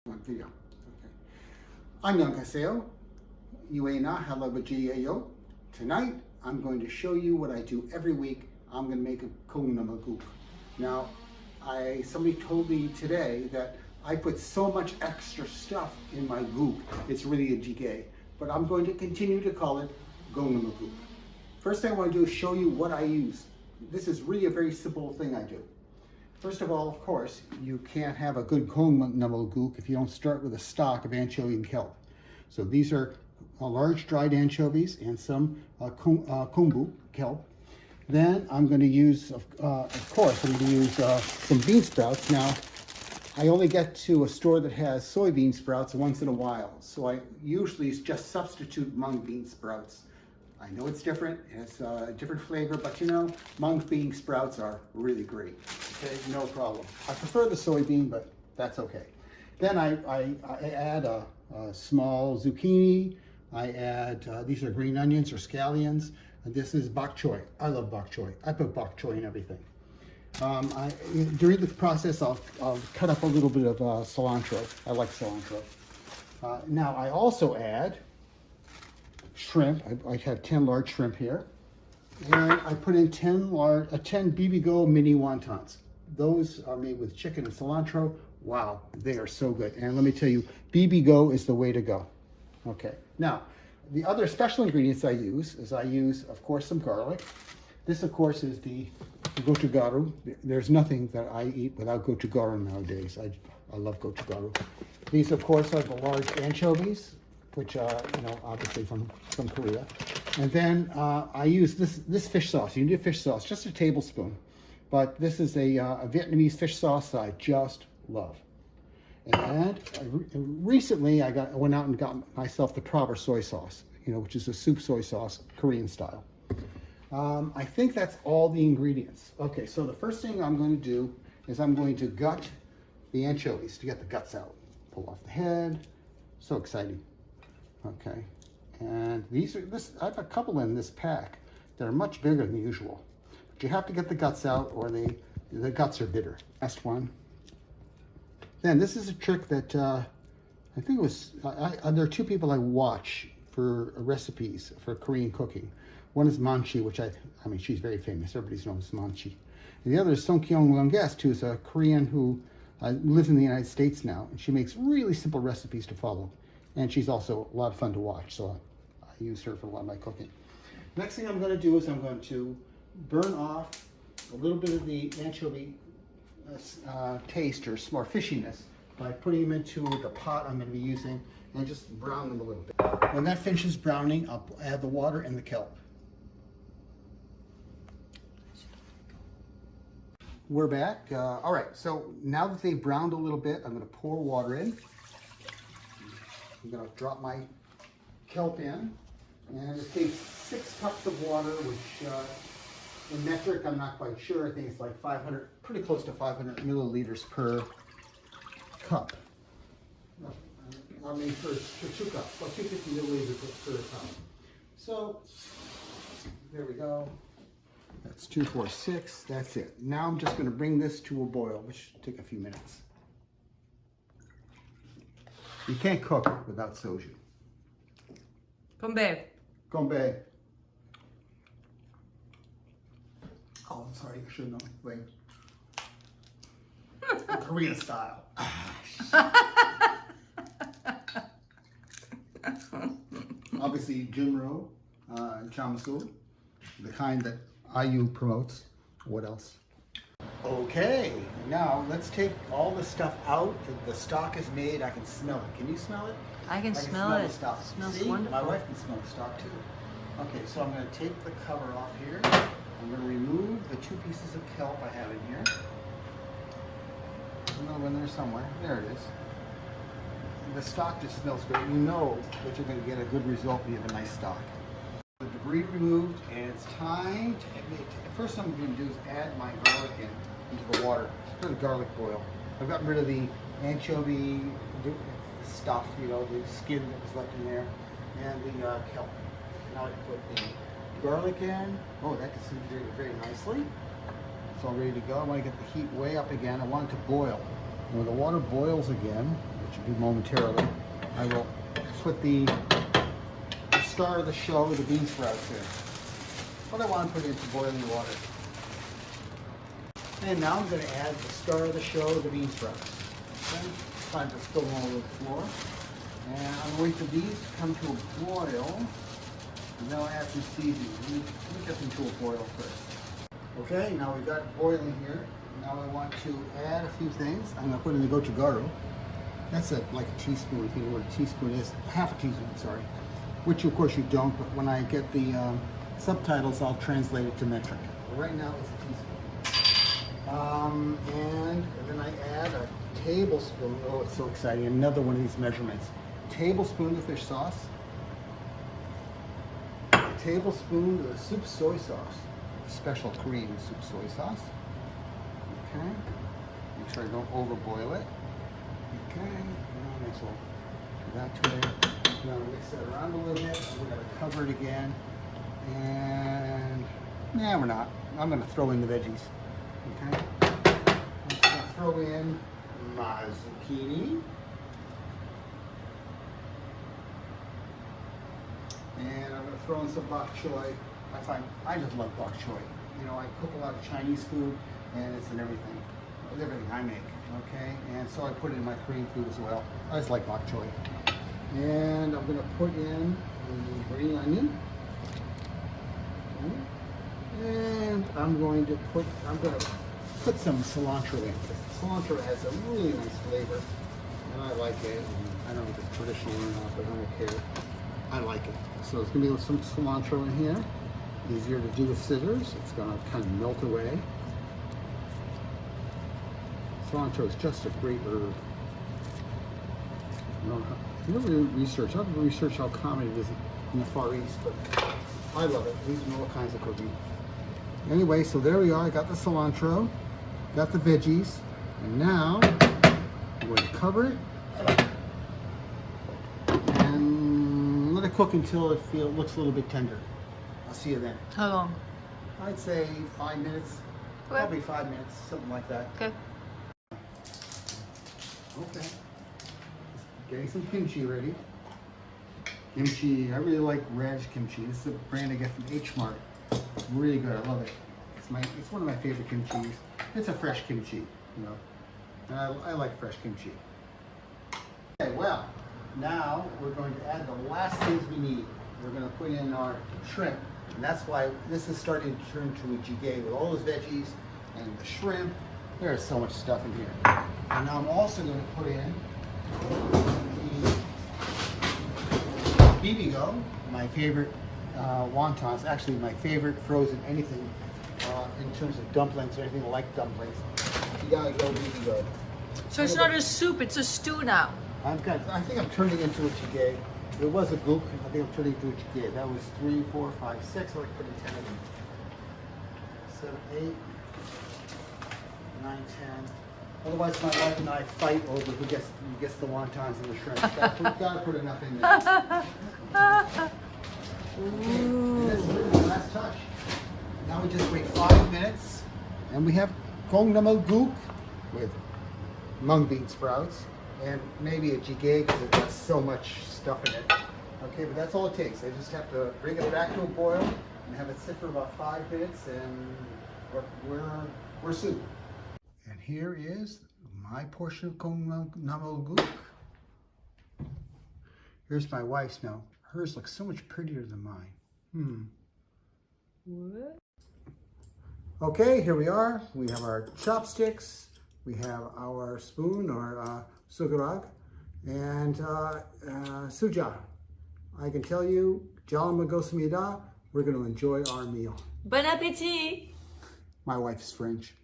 Video. Okay. 안녕하세요. UAENA, hello. Tonight, I'm going to show you what I do every week. I'm going to make a Kongnamulguk. Now, somebody told me today that I put so much extra stuff in my guk. It's really a jjigae, but I'm going to continue to call it Kongnamulguk. First thing I want to do is show you what I use. This is really a very simple thing I do. First of all, of course, you can't have a good Kongnamulguk if you don't start with a stock of anchovy and kelp. So these are large dried anchovies and some kombu, kelp. Then I'm going to use, of course, I'm going to use some bean sprouts. Now, I only get to a store that has soybean sprouts once in a while. So I usually just substitute mung bean sprouts. I know it's different, it's a different flavor, but you know, mung bean sprouts are really great. Okay, no problem. I prefer the soybean, but that's okay. Then I add a small zucchini. I add, these are green onions or scallions. And this is bok choy. I love bok choy. I put bok choy in everything. During the process, I'll cut up a little bit of cilantro. I like cilantro. Now I also add shrimp. I have 10 large shrimp here. And I put in 10 BBGO mini wontons. Those are made with chicken and cilantro. Wow, they are so good. And let me tell you, BBGO is the way to go. Okay, now, the other special ingredients I use is of course, some garlic. This, of course, is the gochugaru. There's nothing that I eat without gochugaru nowadays. I love gochugaru. These, of course, are the large anchovies, which are, obviously from Korea. And then I use this fish sauce. You need a fish sauce, just a tablespoon. But this is a Vietnamese fish sauce I just love. And recently I went out and got myself the proper soy sauce, which is a soup soy sauce, Korean style. I think that's all the ingredients. Okay, so the first thing I'm going to do is I'm going to gut the anchovies to get the guts out. Pull off the head. So exciting. Okay, and I have a couple in this pack that are much bigger than usual. But you have to get the guts out or the guts are bitter. Last one. Then this is a trick that I think it was, there are two people I watch for recipes for Korean cooking. One is Manchi, which I mean, she's very famous. Everybody knows Manchi. And the other is Song Kyung-Guest, who's a Korean who lives in the United States now. And she makes really simple recipes to follow. And she's also a lot of fun to watch, so I use her for a lot of my cooking. Next thing I'm going to do is I'm going to burn off a little bit of the anchovy taste or more fishiness by putting them into the pot I'm going to be using and just brown them a little bit. When that finishes browning, I'll add the water and the kelp. We're back. All right, so now that they've browned a little bit, I'm going to pour water in. I'm going to drop my kelp in, and it takes 6 cups of water, which in metric, I'm not quite sure. I think it's like 500, pretty close to 500 milliliters per cup. I mean, for 2 cups, about 250 milliliters per cup. So, there we go. That's 2, 4, 6. That's it. Now I'm just going to bring this to a boil, which should take a few minutes. You can't cook without soju. Konbae. Konbae. Oh, I'm sorry, I should have known. Wait. Korean style. Obviously, Junro, Chamasul, the kind that IU promotes. What else? Okay, now let's take all the stuff out. The stock is made. I can smell it. Can you smell it? I can smell it. The stock. It smells See? wonderful. My wife can smell the stock too. Okay, so I'm going to take the cover off here. I'm going to remove the 2 pieces of kelp I have in here. Another one there somewhere. There it is. The stock just smells great. You know that you're going to get a good result when you have a nice stock. The debris removed, and it's time to, first thing I'm going to do is add my garlic into the water. Let the garlic boil. I've gotten rid of the anchovy stuff, the skin that was left in there, and the kelp. Now I put the garlic in. Oh, that gets very nicely. It's all ready to go. I want to get the heat way up again. I want it to boil. And when the water boils again, which will be momentarily, I will put the star of the show, the bean sprouts here. What I want to put into boiling water. And now I'm going to add the star of the show, the bean sprouts. Okay? Time to spill them all over the floor. And I'm going to wait for these to come to a boil. And then I'll add some seasoning. Let me get them to a boil first. Okay, now we've got it boiling here. Now I want to add a few things. I'm going to put in the gochujara. That's like a teaspoon, if you know what a teaspoon is. Half a teaspoon, sorry. Which of course you don't, but when I get the subtitles, I'll translate it to metric. But right now it's a teaspoon. And then I add a tablespoon, oh it's so exciting, another one of these measurements. Tablespoon of fish sauce. A tablespoon of the soup soy sauce. Special Korean soup soy sauce. Okay. Make sure I don't overboil it. Okay. Now next we'll do that to it. Now mix it around a little bit. We're going to cover it again. And nah, we're not. I'm going to throw in the veggies. Okay. I'm going to throw in my zucchini. And I'm going to throw in some bok choy. I just love bok choy. You know, I cook a lot of Chinese food, and it's in everything. It's everything I make. Okay. And so I put it in my Korean food as well. I just like bok choy. And I'm going to put in the green onion. Okay. And I'm going to put some cilantro in. Cilantro has a really nice flavor, and I like it. I don't know if it's traditional or not, but I don't care. I like it. So there's going to be some cilantro in here. Easier to do with scissors. It's going to kind of melt away. Cilantro is just a great herb. You don't really research. I haven't researched how common it is in the Far East, but I love it. These are all kinds of cooking. Anyway, so there we are. I got the cilantro, got the veggies, and now I'm going to cover it and let it cook until it looks a little bit tender. I'll see you then. How long? I'd say 5 minutes. Okay. Probably 5 minutes, something like that. Okay. Okay. Getting some kimchi ready. Kimchi, I really like radish kimchi. This is a brand I get from H Mart. It's really good. I love it. It's one of my favorite kimchis. It's a fresh kimchi, you know. And I like fresh kimchi. Okay, well, now we're going to add the last things we need. We're going to put in our shrimp. And that's why this is starting to turn to a jjigae with all those veggies and the shrimp. There's so much stuff in here. And now I'm also going to put in bibigo, my favorite wontons, actually my favorite frozen anything in terms of dumplings or anything like dumplings. You gotta go bibigo. So it's not a soup, it's a stew now. I think I'm turning into a jjigae. It was a gook, I think I'm turning into a jjigae. That was 3, 4, 5, 6, I like putting 10 of them. 7, 8, 9, 10. Otherwise, my wife and I fight over who gets the wontons and the shrimp. Gotta put enough in there. Okay, and that's really the last touch. Now we just wait 5 minutes, and we have Kongnamulguk with mung bean sprouts, and maybe a jjigae because it's got so much stuff in it. Okay, but that's all it takes. I just have to bring it back to a boil and have it sit for about 5 minutes, and we're soup. And here is my portion of Kongnamulguk. Here's my wife's now. Hers looks so much prettier than mine. What? Okay, here we are. We have our chopsticks. We have our spoon, or sugarag, and suja. I can tell you, we're going to enjoy our meal. Bon appétit! My wife is French.